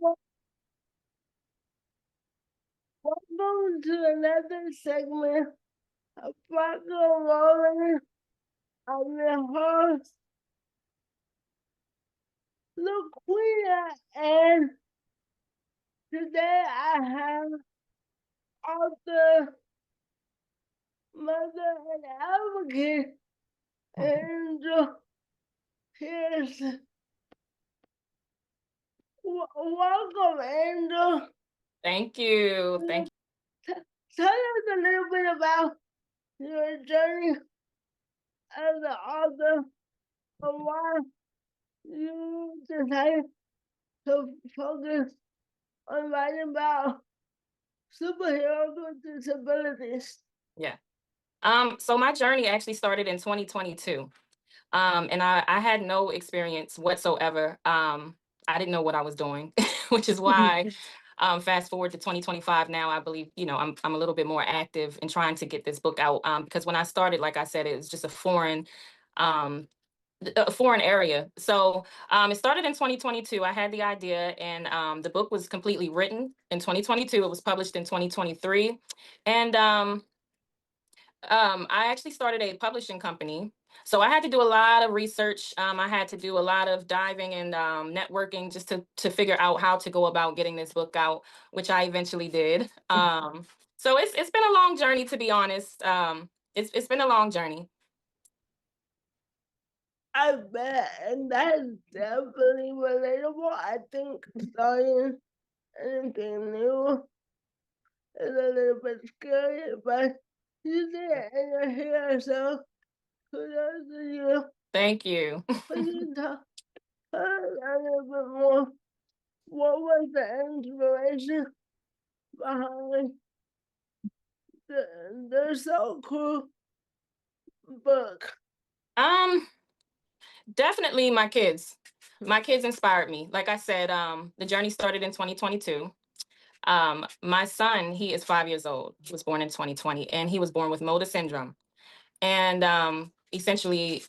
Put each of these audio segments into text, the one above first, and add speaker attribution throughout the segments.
Speaker 1: Welcome to another segment of BlackGirlRolling. I'm your host, LaQuia, and today I have author, mother, and advocate, Angel Pearson. Welcome, Angel.
Speaker 2: Thank you. Thank you.
Speaker 1: Tell us a little bit about your journey as an author and why you decided to focus on writing about superheroes with disabilities.
Speaker 2: Yeah. So my journey actually started in 2022. And I had no experience whatsoever. I didn't know what I was doing, which is why fast forward to 2025 now, I believe, I'm a little bit more active in trying to get this book out. Because when I started, like I said, it was just um, a foreign area. So it started in 2022. I had the idea, and the book was completely written in 2022. It was published in 2023. And I actually started a publishing company. So I had to do a lot of research. I had to do a lot of diving and networking just to figure out how to go about getting this book out, which I eventually did. So it's been a long journey, to be honest. It's been a long journey.
Speaker 1: I bet, and that's definitely relatable. I think starting anything new is a little bit scary, but you did it and you're here, so kudos to you.
Speaker 2: Thank you.
Speaker 1: But you talk a little bit more. What was the inspiration behind the SOE Crew book?
Speaker 2: Um, Definitely my kids. My kids inspired me. Like I said, the journey started in 2022. My son, he is 5 years old. He was born in 2020, and he was born with motor syndrome. And essentially,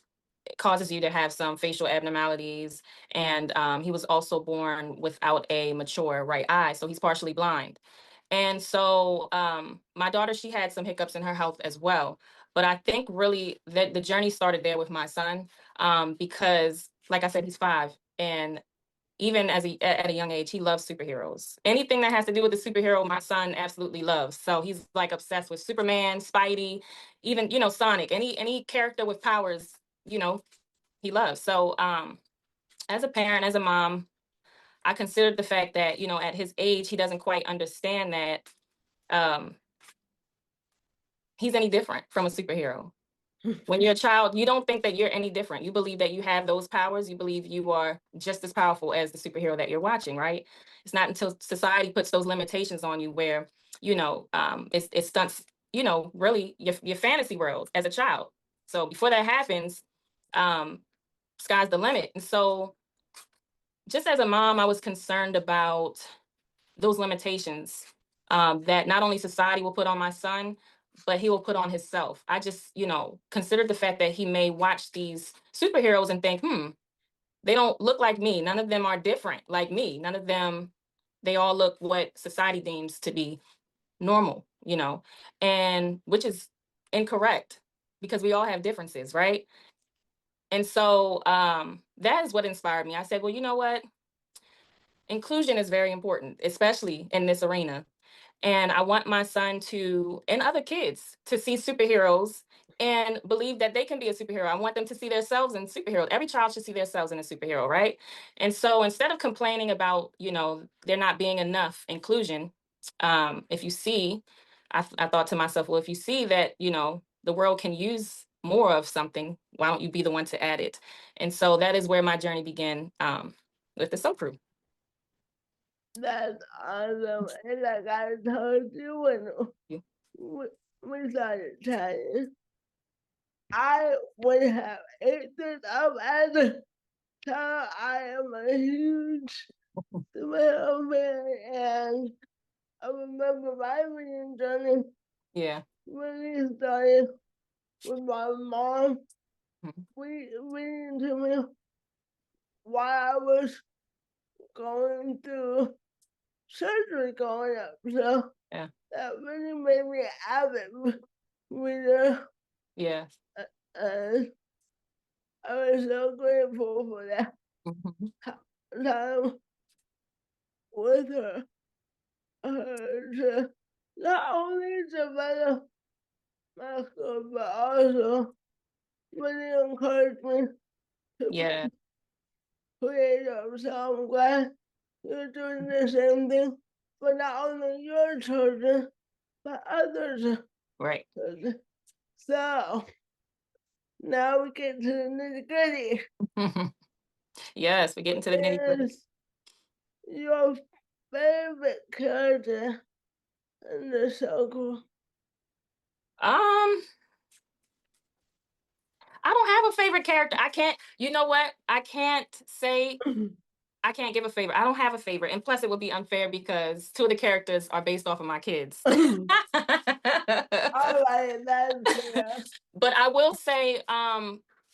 Speaker 2: it causes you to have some facial abnormalities. And he was also born without a mature right eye, so he's partially blind. And so my daughter, she had some hiccups in her health as well. But I think really that the journey started there with my son, because, like I said, he's 5, and even at a young age, he loves superheroes. Anything that has to do with the superhero, my son absolutely loves. So he's like obsessed with Superman, Spidey, even Sonic. Any character with powers, you know, he loves. So as a parent, as a mom, I considered the fact that at his age, he doesn't quite understand that um, he's any different from a superhero. When you're a child, you don't think that you're any different. You believe that you have those powers. You believe you are just as powerful as the superhero that you're watching, right? It's not until society puts those limitations on you where, it stunts, really your fantasy world as a child. So before that happens, um, sky's the limit. And so just as a mom, I was concerned about those limitations that not only society will put on my son, but he will put on himself. I just, considered the fact that he may watch these superheroes and think, they don't look like me. None of them are different like me. None of them, they all look what society deems to be normal, and which is incorrect because we all have differences, right? And so that is what inspired me. I said, well, you know what? Inclusion is very important, especially in this arena. And I want my son and other kids to see superheroes and believe that they can be a superhero. I want them to see themselves in superheroes. Every child should see themselves in a superhero, right? And so instead of complaining about, there not being enough inclusion, if you see, I thought to myself, well, if you see that, the world can use more of something, why don't you be the one to add it? And so that is where my journey began with the SOE Crew.
Speaker 1: That's awesome. And like I told you
Speaker 2: Yeah.
Speaker 1: we started chatting, I would have ate this up as a child. I am a huge superhero fan, and I remember my reading journey
Speaker 2: Yeah.
Speaker 1: really started with my mom.
Speaker 2: Mhm.
Speaker 1: Reading to me while I was going through surgery going up. So
Speaker 2: Yeah.
Speaker 1: that really made me avid reader.
Speaker 2: Yeah.
Speaker 1: And I was so grateful for that
Speaker 2: Mhm.
Speaker 1: time with her. To not only develop my skill, but also really encouraged me to be
Speaker 2: Yeah.
Speaker 1: creative. So I'm glad you're doing the same thing for not only your children, but others'
Speaker 2: Right.
Speaker 1: children. So now we get to the nitty gritty.
Speaker 2: Yes, we get into the nitty gritty.
Speaker 1: Is your favorite character in the circle?
Speaker 2: Um, I don't have a favorite character. I can't, you know what? I can't say I can't give a favorite. I don't have a favorite. And plus it would be unfair because two of the characters are based off of my kids.
Speaker 1: All right, that's fair.
Speaker 2: But I will say,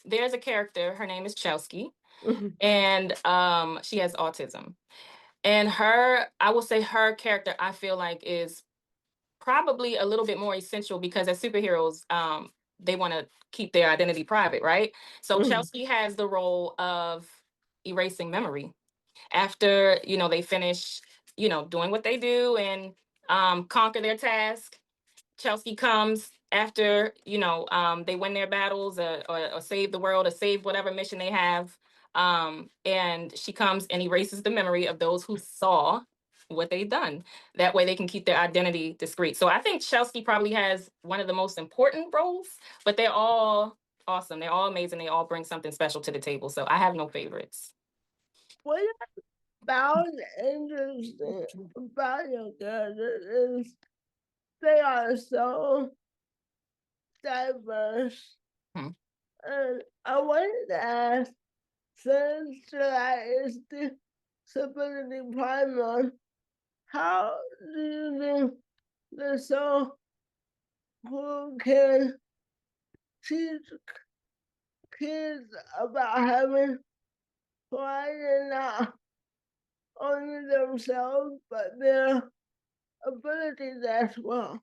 Speaker 2: there's a character, her name is Chelsea, and she has autism. And I will say her character, I feel like is probably a little bit more essential because as superheroes, they want to keep their identity private, right? So Chelsea has the role of erasing memory after they finish doing what they do and conquer their task. Chelsea comes after they win their battles, or save the world, or save whatever mission they have, and she comes and erases the memory of those who saw what they've done. That way they can keep their identity discreet. So I think Chelsea probably has one of the most important roles, but they're all awesome, they're all amazing, they all bring something special to the table, so I have no favorites.
Speaker 1: What about interesting about your character is they are so diverse.
Speaker 2: Hmm.
Speaker 1: And I wanted to ask, since July is Disability Pride Month, how do you think the so who can teach kids about having pride in not only themselves but their abilities as well?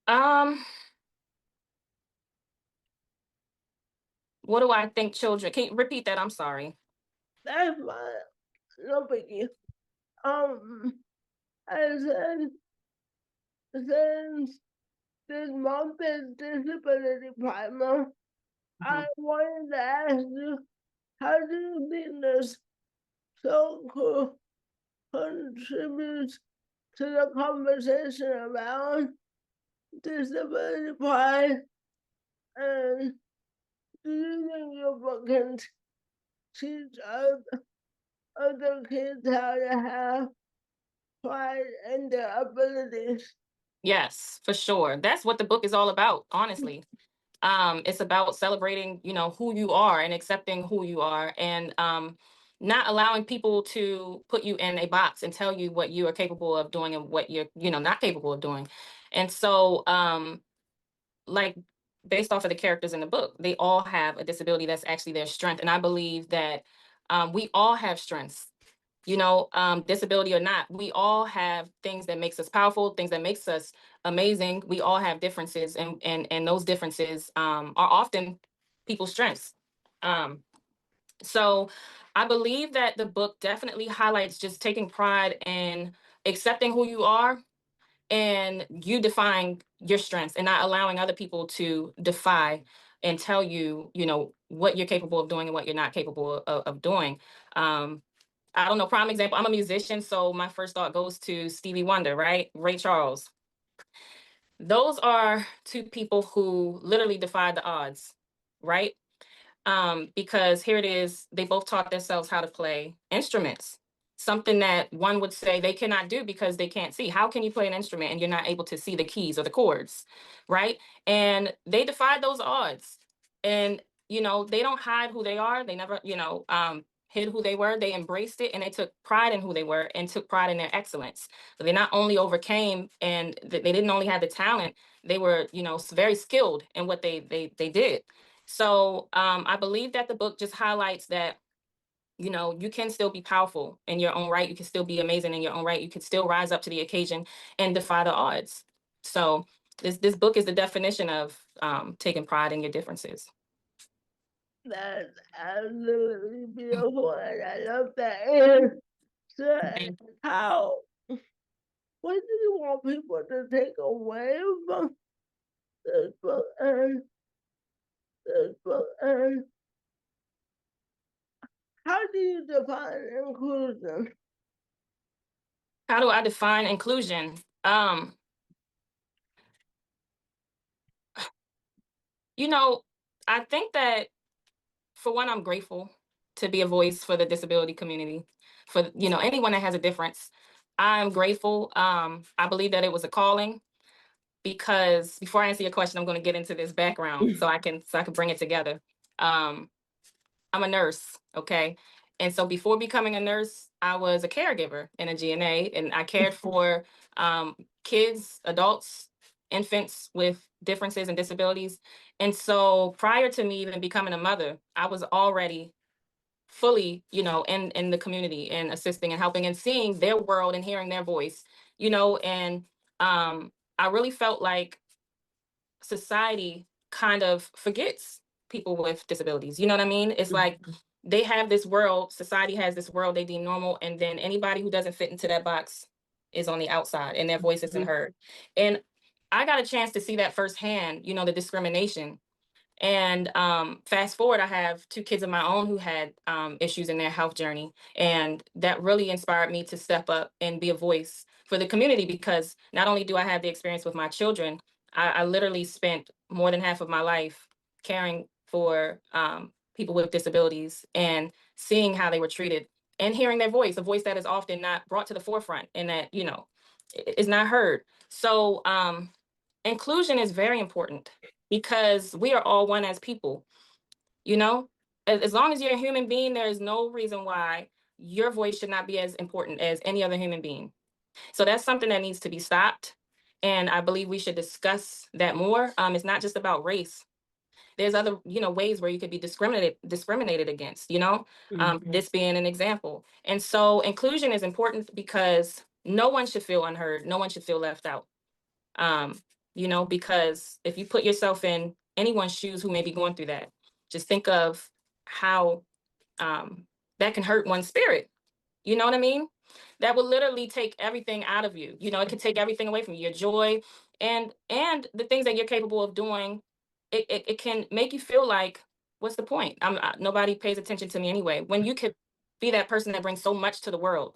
Speaker 2: um what do I think children, can you repeat that? I'm sorry.
Speaker 1: That's my no biggie. Um, I said since this month is Disability Pride Month, I
Speaker 2: Mhm.
Speaker 1: wanted to ask you, how do you think this so cool contributes to the conversation around disability pride? And do you think your book can teach other kids how to have pride in their abilities?
Speaker 2: Yes, for sure. That's what the book is all about, honestly. It's about celebrating, who you are and accepting who you are, and not allowing people to put you in a box and tell you what you are capable of doing and what you're, not capable of doing. And so, like, based off of the characters in the book, they all have a disability that's actually their strength. And I believe that we all have strengths, disability or not. We all have things that makes us powerful, things that makes us amazing. We all have differences, and those differences are often people's strengths. Um, so I believe that the book definitely highlights just taking pride in accepting who you are, and you define your strengths and not allowing other people to defy and tell you, what you're capable of doing and what you're not capable of doing. um, I don't know, prime example, I'm a musician, so my first thought goes to Stevie Wonder, right? Ray Charles. Those are two people who literally defied the odds, right? Because here it is, they both taught themselves how to play instruments, something that one would say they cannot do because they can't see. How can you play an instrument and you're not able to see the keys or the chords, right? And they defied those odds. And, they don't hide who they are. They never, hid who they were. They embraced it and they took pride in who they were and took pride in their excellence. So they not only overcame, and they didn't only have the talent, they were, very skilled in what they did. So I believe that the book just highlights that You know, you can still be powerful in your own right. You can still be amazing in your own right. You can still rise up to the occasion and defy the odds. So this book is the definition of taking pride in your differences.
Speaker 1: That's absolutely beautiful, and I love that answer. How? What do you want people to take away from this book and this book? And how do you define inclusion?
Speaker 2: How do I define inclusion? You know, I think that for one, I'm grateful to be a voice for the disability community, for anyone that has a difference. I'm grateful. I believe that it was a calling because before I answer your question, I'm going to get into this background so I can bring it together. Um, I'm a nurse, okay? And so before becoming a nurse, I was a caregiver in a GNA, and I cared for kids, adults, infants with differences and disabilities. And so prior to me even becoming a mother, I was already fully, in the community and assisting and helping and seeing their world and hearing their voice, and I really felt like society kind of forgets people with disabilities. You know what I mean? It's like they have this world, society has this world they deem normal, and then anybody who doesn't fit into that box is on the outside and their voice isn't heard. And I got a chance to see that firsthand, the discrimination. And fast forward, I have two kids of my own who had issues in their health journey. And that really inspired me to step up and be a voice for the community because not only do I have the experience with my children, I literally spent more than half of my life caring for people with disabilities and seeing how they were treated and hearing their voice, a voice that is often not brought to the forefront and that, is not heard. So inclusion is very important because we are all one as people, you know? As long as you're a human being, there is no reason why your voice should not be as important as any other human being. So that's something that needs to be stopped. And I believe we should discuss that more. It's not just about race. There's other, ways where you could be discriminated against, this being an example. And so inclusion is important because no one should feel unheard. No one should feel left out. Um, because if you put yourself in anyone's shoes who may be going through that, just think of how that can hurt one's spirit. You know what I mean? That will literally take everything out of you. It can take everything away from you, your joy and the things that you're capable of doing. It can make you feel like, what's the point? Nobody pays attention to me anyway. When you could be that person that brings so much to the world.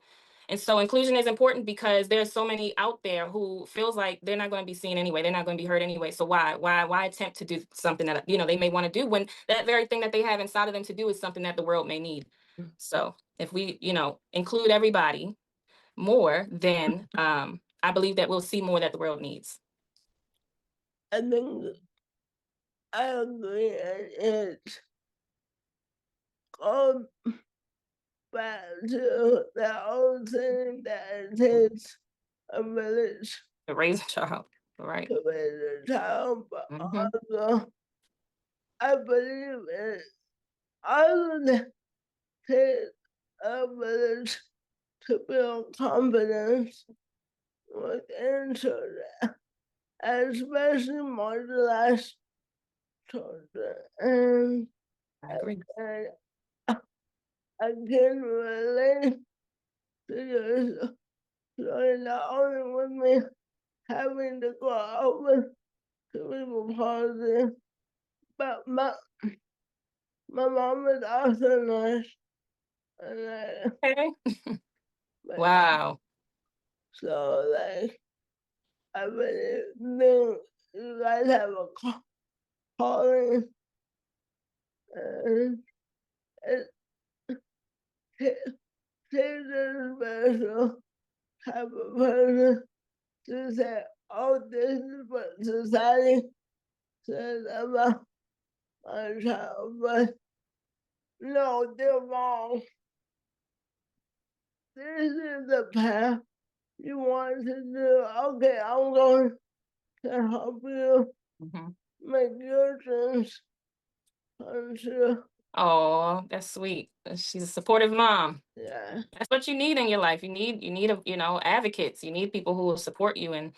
Speaker 2: And so inclusion is important because there's so many out there who feels like they're not going to be seen anyway. They're not going to be heard anyway. So why attempt to do something that, they may want to do when that very thing that they have inside of them to do is something that the world may need. So if we, include everybody more, then I believe that we'll see more that the world needs.
Speaker 1: I think I agree, and it's goes back to the old saying that it takes a village
Speaker 2: To raise a child, right?
Speaker 1: to raise a child, but
Speaker 2: Hmm.
Speaker 1: also I believe it also takes a village to build confidence within children, especially marginalized children.
Speaker 2: I agree.
Speaker 1: And I can relate to your story, not only with me having to go out with cerebral palsy, but my mom is also a nurse. And
Speaker 2: Okay.
Speaker 1: but,
Speaker 2: Wow.
Speaker 1: so like I really think you guys have a calling, and it takes a special type of person to say, oh, this is what society says about my child, but no, they're wrong. This is the path you want to do. Okay, I'm going to help you
Speaker 2: Hmm.
Speaker 1: make your dreams come true.
Speaker 2: Oh, that's sweet. She's a supportive mom.
Speaker 1: Yeah.
Speaker 2: That's what you need in your life. You need advocates. You need people who will support you and,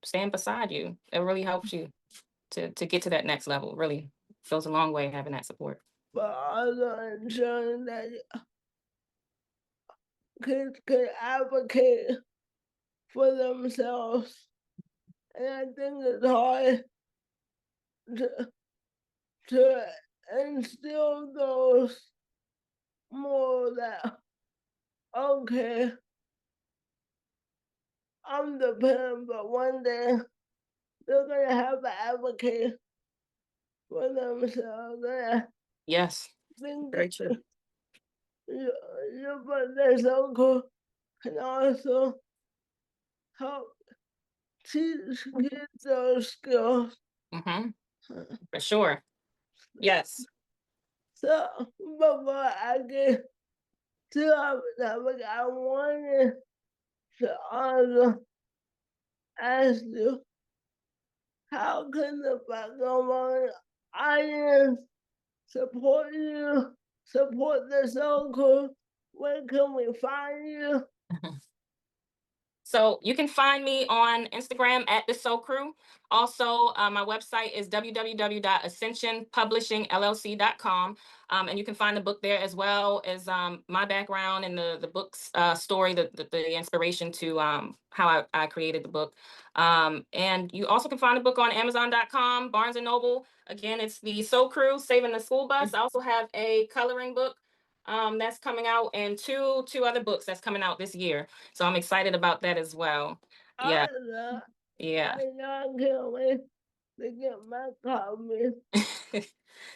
Speaker 2: stand beside you. It really helps you to get to that next level. Really goes a long way having that support.
Speaker 1: But also ensuring that kids can advocate for themselves. And I think it's hard to, to instill those more that, okay, I'm the parent, but one day they're going to have an advocate for themselves. And I
Speaker 2: Yes,
Speaker 1: think
Speaker 2: very true.
Speaker 1: you, but there's uncle can also help teach kids those skills.
Speaker 2: Hmm. For sure. Yes.
Speaker 1: So before I get to our topic, I wanted to also ask you, how can the BlackGirlRolling audience support you, support the SOE Crew? Where can we find you?
Speaker 2: So you can find me on Instagram at the SOE Crew. Also, my website is www.ascensionpublishingllc.com. And you can find the book there as well as my background and the book's story, the inspiration to how I created the book. And you also can find the book on Amazon.com, Barnes and Noble. Again, it's the SOE Crew, Saving the School Bus. I also have a coloring book that's coming out, and two other books that's coming out this year. So I'm excited about that as well. Yeah, yeah.
Speaker 1: I can't wait to get my copy.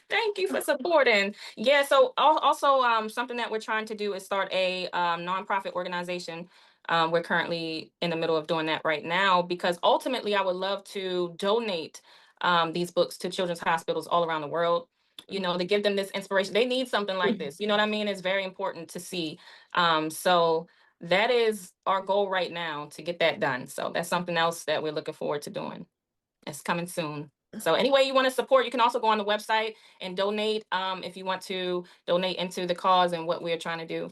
Speaker 2: Thank you for supporting. Yeah, so also something that we're trying to do is start a nonprofit organization. We're currently in the middle of doing that right now because ultimately I would love to donate these books to children's hospitals all around the world. To give them this inspiration. They need something like this. You know what I mean? It's very important to see. So that is our goal right now to get that done. So that's something else that we're looking forward to doing. It's coming soon. So any way you want to support, you can also go on the website and donate if you want to donate into the cause and what we're trying to do.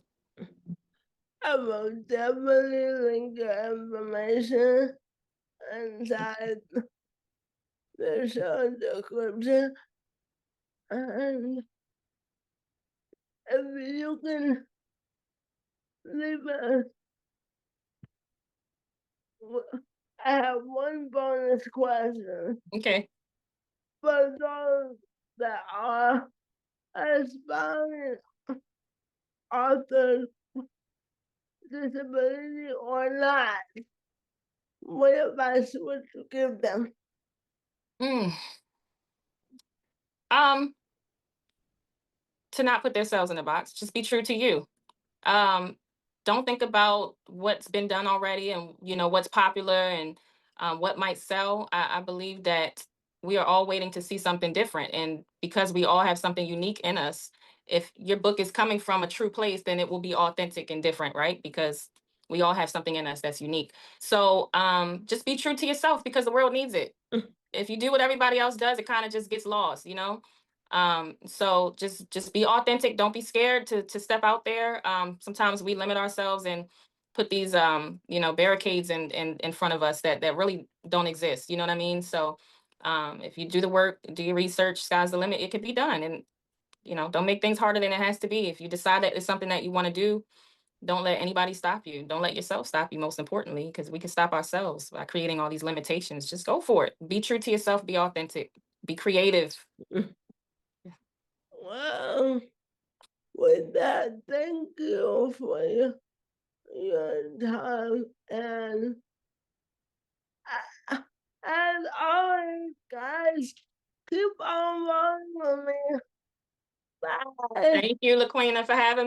Speaker 1: I will definitely link your information inside the show description. And if you can leave us, I have one bonus question
Speaker 2: Okay.
Speaker 1: for those that are aspiring authors, disability or not. What advice would you give them?
Speaker 2: Mm. Um, to not put themselves in a box. Just be true to you. Um, don't think about what's been done already and what's popular and what might sell. I believe that we are all waiting to see something different, and because we all have something unique in us, if your book is coming from a true place, then it will be authentic and different, right? Because we all have something in us that's unique. So just be true to yourself because the world needs it. If you do what everybody else does, it kind of just gets lost. So just be authentic. Don't be scared to step out there. Sometimes we limit ourselves and put these barricades in front of us that really don't exist. You know what I mean? So if you do the work, do your research, sky's the limit. It could be done. And don't make things harder than it has to be. If you decide that it's something that you want to do, don't let anybody stop you. Don't let yourself stop you, most importantly, because we can stop ourselves by creating all these limitations. Just go for it. Be true to yourself. Be authentic. Be creative.
Speaker 1: Well, with that, thank you for your time and as always, guys, keep on rolling with me. Bye.
Speaker 2: Thank you, LaQuina, for having me.